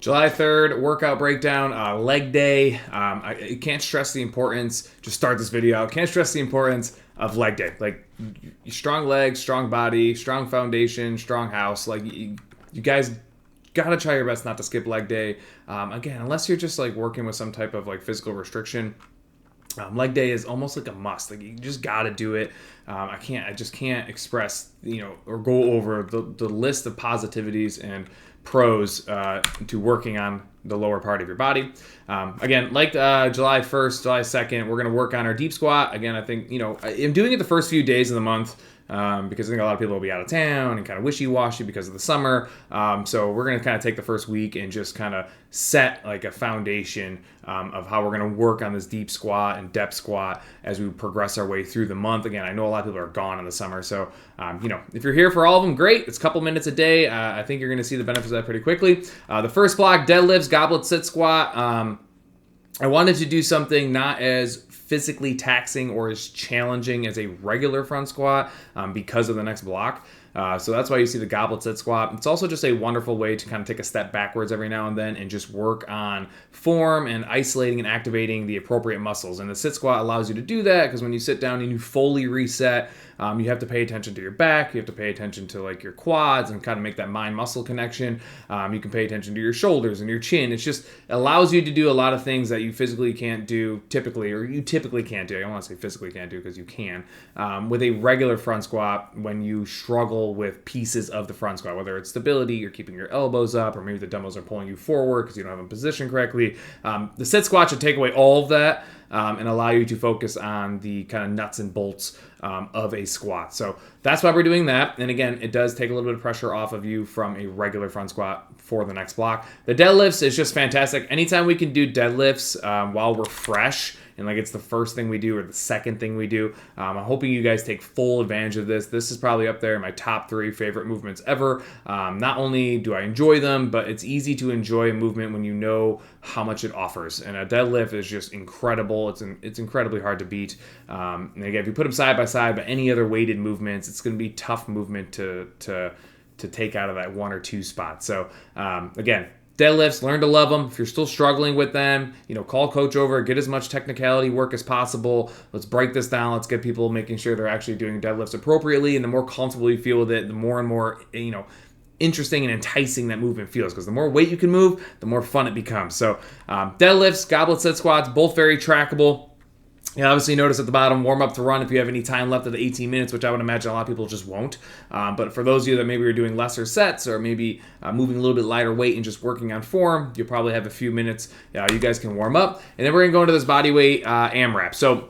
July 3rd, workout breakdown, leg day. I can't stress the importance, just start this video out, can't stress the importance of leg day. Like, strong legs, strong body, strong foundation, strong house. Like, you guys gotta try your best not to skip leg day. Again, unless you're just like working with some type of like physical restriction. Leg day is almost like a must. Like, you just got to do it. I just can't express, or go over the list of positivities and pros to working on the lower part of your body. Again, like July 1st, July 2nd, we're going to work on our deep squat. Again, I think, I'm doing it the first few days of the month. Because I think a lot of people will be out of town and kind of wishy-washy because of the summer. So we're going to kind of take the first week and just kind of set like a foundation of how we're going to work on this deep squat and depth squat as we progress our way through the month. Again, I know a lot of people are gone in the summer. So, if you're here for all of them, great. It's a couple minutes a day. I think you're going to see the benefits of that pretty quickly. The first block, deadlifts, goblet sit squat. I wanted to do something not as physically taxing or as challenging as a regular front squat because of the next block. So that's why you see the goblet sit squat. It's also just a wonderful way to kind of take a step backwards every now and then and just work on form and isolating and activating the appropriate muscles. And the sit squat allows you to do that because when you sit down and you fully reset, you have to pay attention to your back. You have to pay attention to like your quads and kind of make that mind-muscle connection. You can pay attention to your shoulders and your chin. It just allows you to do a lot of things that you physically can't do typically, or you typically can't do. I don't want to say physically can't do because you can. With a regular front squat, when you struggle with pieces of the front squat, whether it's stability, you're keeping your elbows up, or maybe the dumbbells are pulling you forward because you don't have them positioned correctly. The sit squat should take away all of that and allow you to focus on the kind of nuts and bolts of a squat. So that's why we're doing that. And again, it does take a little bit of pressure off of you from a regular front squat for the next block. The deadlifts is just fantastic. Anytime we can do deadlifts while we're fresh, and like it's the first thing we do or the second thing we do, I'm hoping you guys take full advantage of this. This is probably up there in my top 3 favorite movements ever. Not only do I enjoy them, but it's easy to enjoy a movement when you know how much it offers. And a deadlift is just incredible. It's incredibly hard to beat. And again, if you put them side by side by any other weighted movements, it's going to be tough movement to take out of that 1 or 2 spot. So again, deadlifts, learn to love them. If you're still struggling with them, call coach over, get as much technicality work as possible. Let's break this down. Let's get people making sure they're actually doing deadlifts appropriately. And the more comfortable you feel with it, the more and more, interesting and enticing that movement feels, because the more weight you can move, the more fun it becomes. So deadlifts, goblet sit squats, both very trackable. You obviously notice at the bottom, warm up to run if you have any time left of the 18 minutes, which I would imagine a lot of people just won't. But for those of you that maybe are doing lesser sets or maybe moving a little bit lighter weight and just working on form, you'll probably have a few minutes. You guys can warm up. And then we're going to go into this body weight AMRAP. So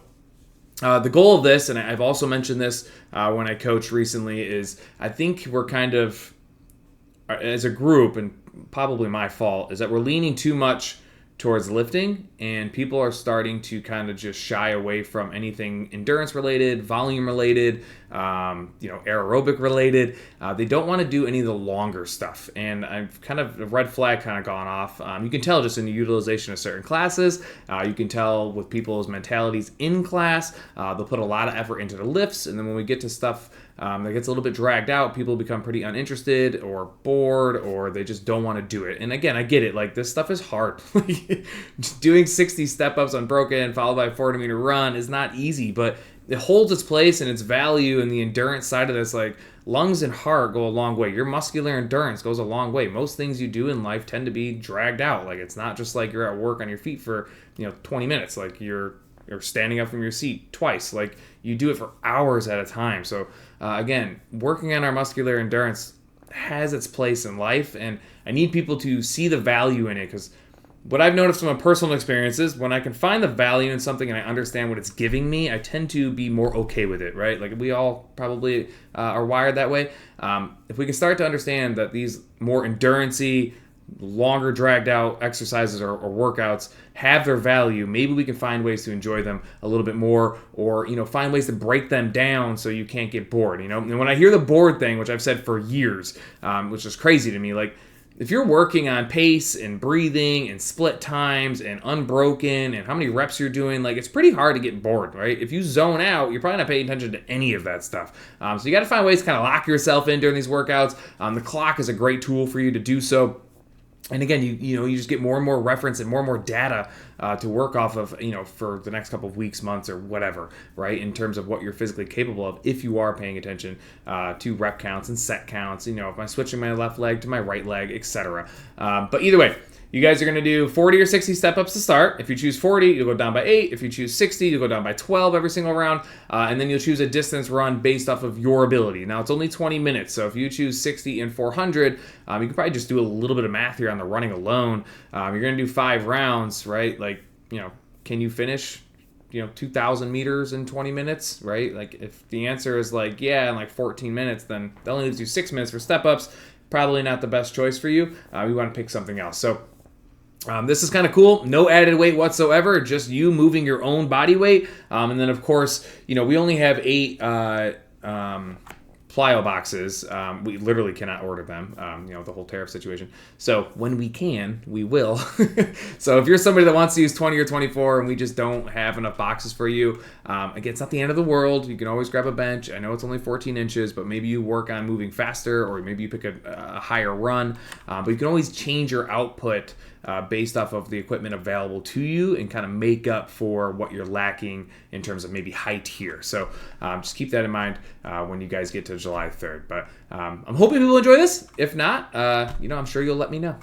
the goal of this, and I've also mentioned this when I coached recently, is I think we're kind of, as a group, and probably my fault, is that we're leaning too much towards lifting, and people are starting to kind of just shy away from anything endurance related, volume related, aerobic related. They don't want to do any of the longer stuff, and I've kind of, the red flag kind of gone off. You can tell just in the utilization of certain classes. You can tell with people's mentalities in class. They'll put a lot of effort into the lifts, and then when we get to stuff that gets a little bit dragged out, people become pretty uninterested or bored, or they just don't want to do it. And again, I get it. Like, this stuff is hard. Doing 60 step-ups unbroken followed by a 40-meter run is not easy, but it holds its place and its value in the endurance side of this. Like, lungs and heart go a long way. Your muscular endurance goes a long way. Most things you do in life tend to be dragged out. Like, it's not just like you're at work on your feet for 20 minutes. Like, you're standing up from your seat twice. Like, you do it for hours at a time. So again, working on our muscular endurance has its place in life, and I need people to see the value in it, because what I've noticed from my personal experiences, when I can find the value in something and I understand what it's giving me, I tend to be more okay with it, right? Like, we all probably are wired that way. If we can start to understand that these more endurance-y, longer dragged out exercises or workouts have their value, maybe we can find ways to enjoy them a little bit more, or find ways to break them down so you can't get bored. And when I hear the bored thing, which I've said for years, which is crazy to me, like, if you're working on pace and breathing and split times and unbroken and how many reps you're doing, like, it's pretty hard to get bored, right? If you zone out, you're probably not paying attention to any of that stuff. So you got to find ways to kind of lock yourself in during these workouts. The clock is a great tool for you to do so. And again, you just get more and more reference and more data to work off of, for the next couple of weeks, months, or whatever, right? In terms of what you're physically capable of, if you are paying attention to rep counts and set counts. If I'm switching my left leg to my right leg, etc. But either way, you guys are going to do 40 or 60 step-ups to start. If you choose 40, you'll go down by 8. If you choose 60, you'll go down by 12 every single round. And then you'll choose a distance run based off of your ability. Now, it's only 20 minutes, so if you choose 60 and 400, you can probably just do a little bit of math here on the running alone. You're going to do 5 rounds, right? Can you finish 2,000 meters in 20 minutes, right? If the answer is yeah, in 14 minutes, then that only leaves you 6 minutes for step-ups. Probably not the best choice for you. We want to pick something else. So this is kind of cool. No added weight whatsoever, just you moving your own body weight. And then, of course, we only have 8 plyo boxes. We literally cannot order them, the whole tariff situation. So when we can, we will. So if you're somebody that wants to use 20 or 24 and we just don't have enough boxes for you, again, it's not the end of the world. You can always grab a bench. I know it's only 14 inches, but maybe you work on moving faster, or maybe you pick a higher run. But you can always change your output based off of the equipment available to you and kind of make up for what you're lacking in terms of maybe height here. So just keep that in mind when you guys get to July 3rd. But I'm hoping people enjoy this. If not, I'm sure you'll let me know.